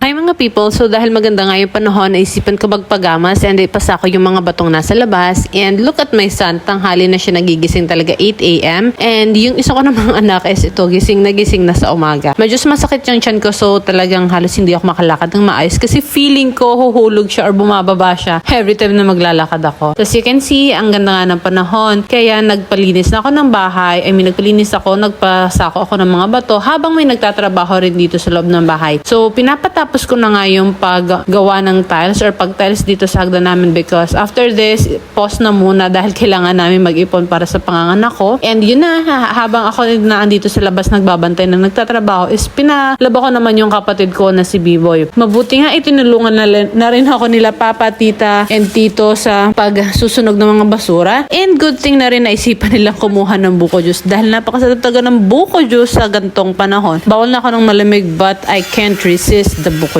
Hi mga people, so dahil maganda nga yung panahon, naisipan ko magpagamas and ipasa ko yung mga batong nasa labas. And look at my son, tanghali na siya nagigising talaga 8 a.m. And yung isa ko namang anak is ito, gising na sa umaga. Medyo masakit yung tiyan ko, so talagang halos hindi ako makalakad ng maayos kasi feeling ko huhulog siya or bumababa siya every time na maglalakad ako. As you can see, ang ganda nga ng panahon, kaya nagpalinis na ako ng bahay. Nagpasako ako ng mga bato habang may nagtatrabaho rin dito sa loob ng bahay. So pinapatapos ko na nga yung paggawa ng tiles or pag-tiles dito sa hagdan namin because after this, pause na muna dahil kailangan namin mag-ipon para sa panganganak ko. And yun na, habang ako na andito sa labas nagbabantay na nagtatrabaho is pinalaba ko naman yung kapatid ko na si B-Boy. Mabuti nga itinulungan na rin ako nila papa, tita, and tito sa pagsusunog ng mga basura. And good thing na rin naisipan nilang kumuha ng buko juice dahil napakasarap talaga ng buko juice sa gantong panahon. Bawal na ako ng malamig but I can't resist the